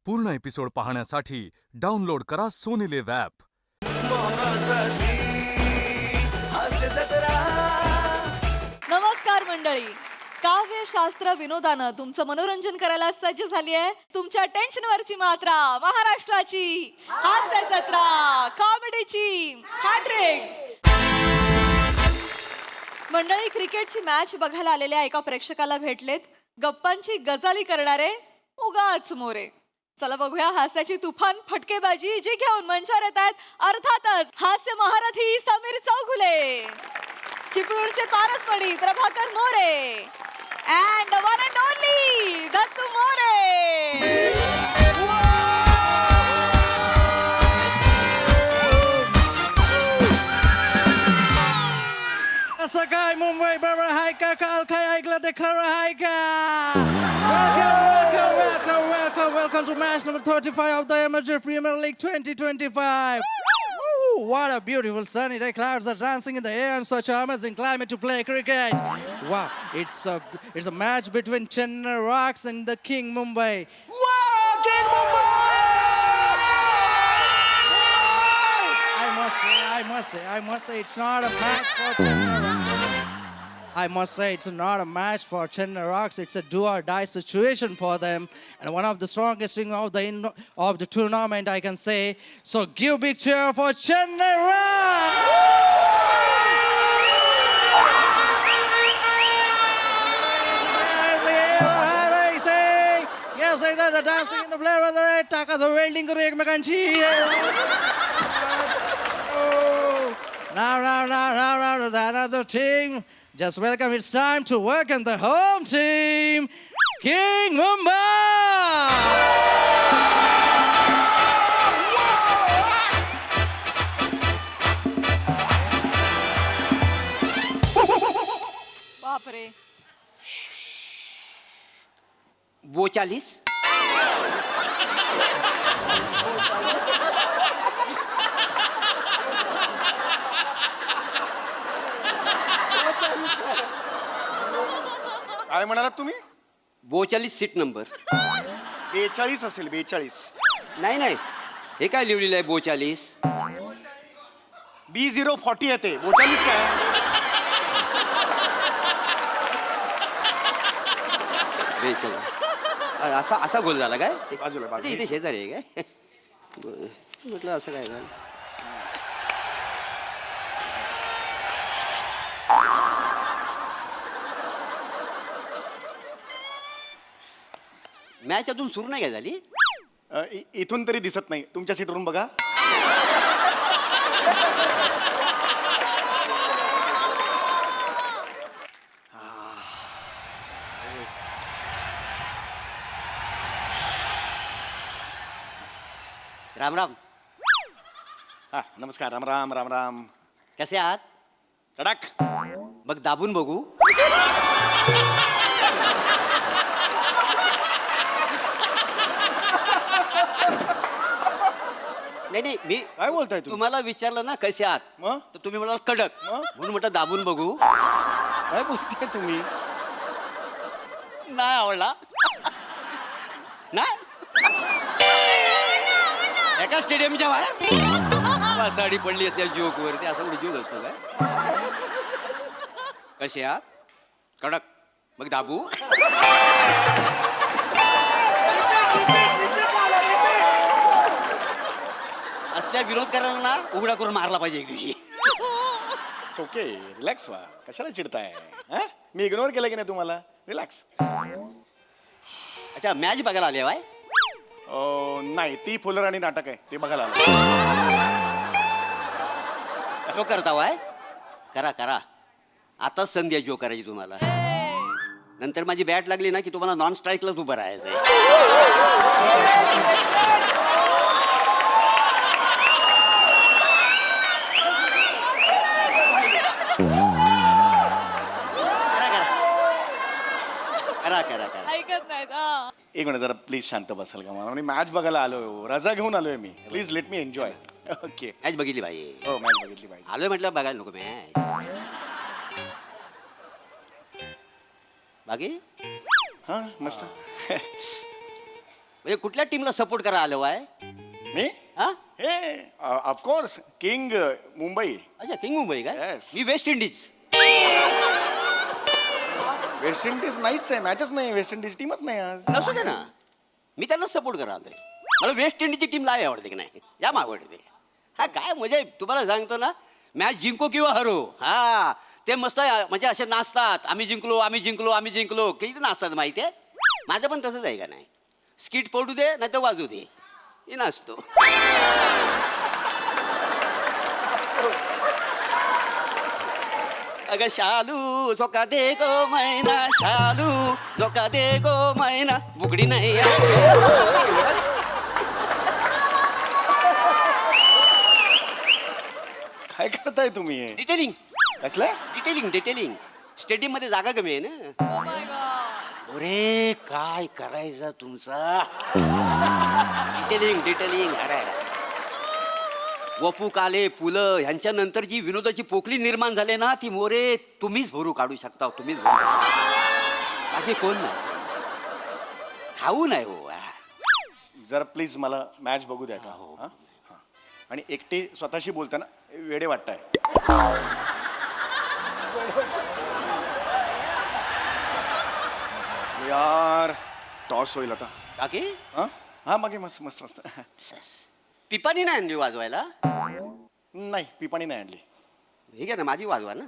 पूर्ण एपिसोड पाहण्यासाठी डाउनलोड करा सोनी लिव्ह ॲप. नमस्कार मंडळी. काव्यशास्त्र विनोदानं तुमचं मनोरंजन करायला सज्ज झाली आहे तुमच्या टेन्शनवरची मात्रा महाराष्ट्राची हास्य जत्रा कॉमेडीची हॅट्रिक. मंडळी, क्रिकेटची मॅच बघायला आलेल्या एका प्रेक्षकाला भेटलेत गप्पांची गजाली करणारे उगाच मोरे. चला बघूया हास्याची तुफान फटकेबाजी जी घेऊन मंचावर येत आहेत अर्थातच हास्य महारथी समीर चौगुले, चिपळूणचे पारसमणी Prabhakar More and one and only Dattu More. असं काय मुंबई बरोबर आहे का? काल काय ऐकलं ते खरं आहे का? Welcome to match number 35 of the Amateur Premier League 2025. Woo, what a beautiful sunny day. Clouds are dancing in the air and such an amazing climate to play cricket. Wow, it's a match between Chennai Rocks and the King Mumbai. Wow, King Mumbai! I must say, it's not a match for Chennai Rocks. I must say, it's not a match for Chennai Rocks. It's a do-or-die situation for them, and one of the strongest team of the tournament, I can say. So, give big cheer for Chennai Rocks! Yes, I know the dancing in the player of the red. Taka's welding kuru ekmekanchi. Now, the another team. Just welcome, it's time to welcome the home team, King Mumbai! बापरे. वो 40 काय म्हणालात तुम्ही? 42 seat number 42 असेल 42. नाही नाही, हे काय लिहिलेलं आहे 42? B040 येते 42 काय? असा असा गोल झाला काय? बाजूला, बाजूला. इथे शेजारी आहे काय? म्हटलं असं काय झालं? मॅच अजून सुरू नाही काय झाली? इथून तरी दिसत नाही, तुमच्या सीटवरून बघा. राम राम. हा, नमस्कार. राम राम राम राम. कसे आहात? कडक. मग दाबून बघू. नाही, मी काय बोलताय तुम्ही? तुम्हाला विचारलं ना कसे आहात, मग? तर तुम्ही म्हणाल कडक, मग? म्हणून म्हटलं दाबून बघू. काय बोलताय तुम्ही? नाही आवडला. नाही एका स्टेडियमच्या बाहेर साडी पडली असते जोक वरती, असा कुठे जोक असतो काय? कसे आहात? कडक. मग दाबू. असल्या विरोध करायला ना उघडा करून मारला पाहिजे एक दिवशी. ओके, रिलॅक्स व्हा. कशाला चिडताय? हा? मी इग्नोर केलं की नाही तुम्हाला? रिलॅक्स. अच्छा, मॅच बघायला आले बाय? नाही, ती फुलराणी नाटक आहे, ते बघायला आलं. जो करता वाय करा करा. आताच संधी आहे जो करायची तुम्हाला. नंतर माझी बॅट लागली ना की तुम्हाला नॉन स्ट्राईकलाच उभं राहायचंय. करा करा करा. ऐकत नाहीत. एक मिनिट जरा प्लीज शांत बसाल का? मला मॅच बघायला आलोय, रजा घेऊन आलोय मी. Please let me enjoy. Okay. Match बघितली भाई? हो, मॅच बघितली पाहिजे. आलोय म्हटलं बघायला नको मॅच? बाकी हां, मस्त. म्हणजे कुठल्या टीमला सपोर्ट करायला आलो आहे मी हा हे ऑफकोर्स किंग मुंबई अच्छा किंग मुंबई काय Yes. मी वेस्ट इंडिज वेस्ट इंडिज नाहीच आहे मॅचच नाही वेस्ट इंडिज टीमच नाही आज नसू दे ना मी त्यांना सपोर्ट करायला आलोय मला वेस्ट इंडिजची टीम लय आवडते की नाही जाम आवडते हा काय म्हणजे तुम्हाला सांगतो ना मॅच जिंको किंवा हरो हा ते मस्त म्हणजे असे नाचतात आम्ही जिंकलो आम्ही जिंकलो आम्ही जिंकलो किती नाचतात माहिती आहे माझं पण तसंच आहे का नाही स्किट पडू दे नाही तर वाजू दे हे नाचतो अगं शालू झोका दे गो मैना शालू झोका दे गो मैना बुगडी नाही काय करताय तुम्ही हे? डिटेलिंग कसलं डिटेलिंग स्टेडियम मध्ये जागा कमी आहे ना Oh my God. अरे काय करायचं तुमचा डिटेलिंग अरे वपू काले पुलं ह्यांच्या नंतर जी विनोदाची पोकळी निर्माण झाली ना ती मोरे तुम्हीच भरू काढू शकता तुम्हीच बाकी कोण नाही खाऊ नाही हो जरा प्लीज मला मॅच बघू द्या का हा? हा. आणि एकटे स्वतःशी बोलताना वेडे वाटताय यार टॉस होईल आता काकी हा हा मागे मस्त मस्त मस्त पिपाणी नाही आणली वाजवायला नाही पिपाणी नाही आणली ठीक आहे ना माझी वाजवा ना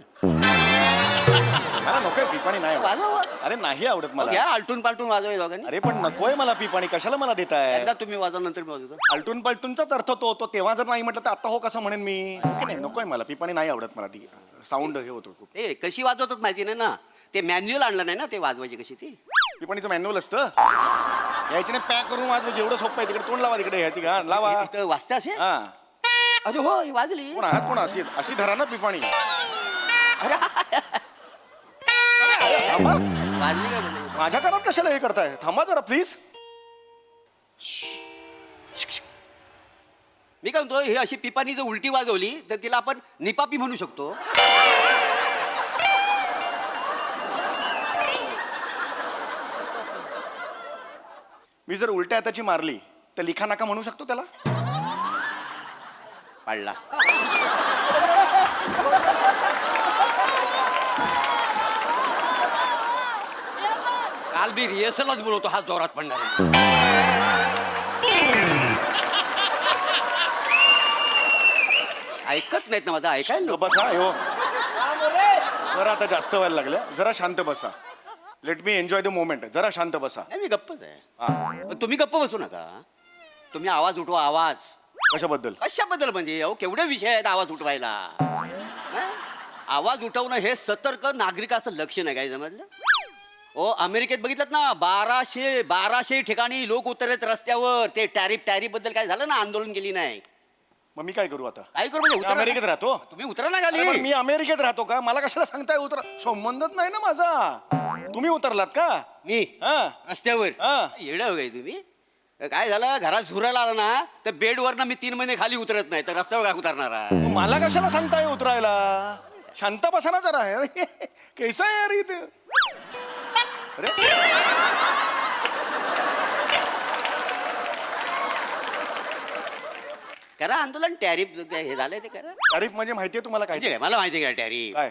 मला नकोय पिपाणी नाही आवडत. वाजवा अरे नाही आवडत घ्या मला आलटून पालटून वाजवाय दोघांनी अरे पण नकोय मला पिपाणी कशाला मला देताय एकदा तुम्ही वाजवा नंतर मी वाजवतो आलटून पलटूनचाच अर्थ तो तो तेव्हा जर नाही म्हटलं तर आता हो कसं म्हणेन मी ओके नाही नकोय मला पिपाणी नाही आवडत मला ती साऊंड हे होतो खूप ए कशी वाजवतात माहिती नाही ना ते मॅन्युअल आणलं नाही ना ते वाजवायची कशी ती पिपाणीचं मॅन्युअल असतं यायची नाही पॅक करून वाजवा जेवढं सोपं आहे तिकडे तोंड लावा तिकडे ह्या तिकडे लावा इथं वाजते असे हा अरे हो ही वाजली कोण आहात कोण अशी अशी धरा ना पिपाणी थांबा. वाजली काय बोलू? माझ्या कानात कशाला हे करताय थांबा जरा प्लीज मी काय म्हणतो हे अशी पिपानी जर उलटी वाजवली तर तिला आपण निपापी म्हणू शकतो मी जर उलट्या हाताची मारली तर लिखा नाका म्हणू शकतो त्याला पाडला काल बी रिहर्सलच बोलवतो हा जोरात पडणार ऐकत नाहीत ना माझा ऐकायला बसा हो जरा आता जास्त व्हायला लागलं जरा शांत बसा late me enjoy the moment जरा शांत बसा नाही मी गप्पच आहे हा पण तुम्ही गप्प बसू नका तुम्ही आवाज उठवा आवाज कशाबद्दल कशाबद्दल म्हणजे अहो केवढे विषय आहेत आवाज उठवायला हं? आवाज उठवणं हे सतर्क नागरिकाचं लक्षण आहे काय समजलं ओ अमेरिकेत बघितलं ना 1200 ठिकाणी लोक उतरत रस्त्यावर ते टॅरिफ बद्दल काय झालं ना आंदोलन केली नाही मग मी काय करू आता काय करू म्हणजे मी उतरा अमेरिकेत ना. राहतो तुम्ही उतरा ना अरे पण खाली मी अमेरिकेत राहतो का मला कशाला सांगताय उतरा संबंधच नाही ना माझा तुम्ही उतरलात का मी हा रस्त्यावर हा. येडं हो काय तुम्ही काय झालं घरात झुरायला आला ना तर बेडवर मी 3 महिने खाली उतरत नाही तर रस्त्यावर काय उतरणार आहे? मग मला कशाला सांगताय उतरायला शांत बसा ना जरा अरे, कैसा आहे यार इथे अरे करा आंदोलन टॅरिफ हे झालंय ते करा तारीफ म्हणजे माहितीये तुम्हाला माहिती काय काय मला माहिती काय टॅरिफ काय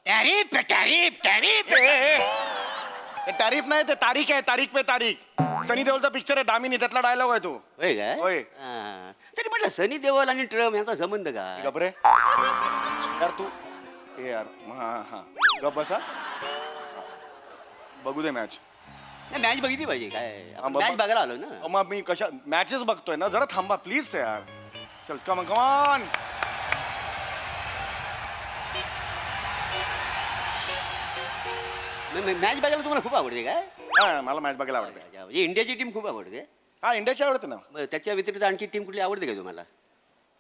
टॅरिफ तारीफ नाही ते तारीख आहे तारीख पे तारीख सनी देओलचा पिक्चर आहे दामिनी त्यातला डायलॉग आहे तो होय काय होय. हा. तरी म्हटलं सनी देओल आणि ट्रम्प यांचा संबंध काय गबरे यार तू हे यार हा हा गप बसा बघू दे मॅच मॅच बघितली पाहिजे काय हा, बघ- मॅच बघायला आलो ना मग मी कशा मॅचेस बघतोय ना जरा थांबा प्लीज यार चल कम कमान मॅच बघायला तुम्हाला खूप आवडते काय हा मला मॅच बघायला आवडते म्हणजे इंडियाची टीम खूप आवडते हा इंडियाची आवडते ना मग त्याच्या व्यतिरिक्त आणखी टीम कुठली आवडते का तुम्हाला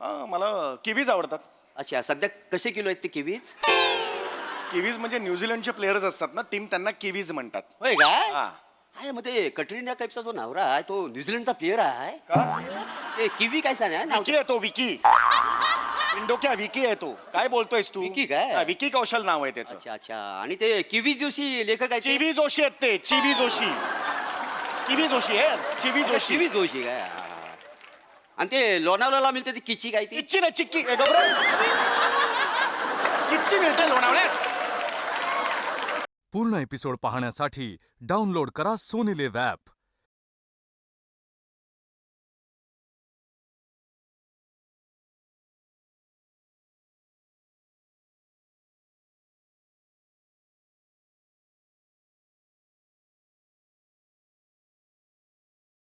हा मला किवीज आवडतात अच्छा सध्या कसे किलो आहेत ते किवीज किवीज म्हणजे न्यूझीलंडचे प्लेयर्स असतात ना टीम त्यांना किवीज म्हणतात होय काय हा आहे मग ते कटरीना कैफचा जो नवरा आहे तो न्यूझीलंडचा प्लेअर आहे का ते किवी काय सांग विकी आहे तो विकी इंडोक्या विकी आहे तो काय बोलतोयस तू विकी काय? हा, विकी कौशल नाव आहे त्याचं अच्छा अच्छा आणि ते किवी जोशी लेखक आहे ते? चिवी जोशी आहेत ते चिवी जोशी किवी जोशी आहे चिवी जोशी शिवी जोशी काय हा. आणि ते लोणावळ्याला मिळते ती किची काय ती किच्ची ना चिक्की किच्ची मिळते लोणावळ्यात. पूर्ण एपिसोड पाहण्यासाठी डाउनलोड करा सोनी लिव्ह ॲप.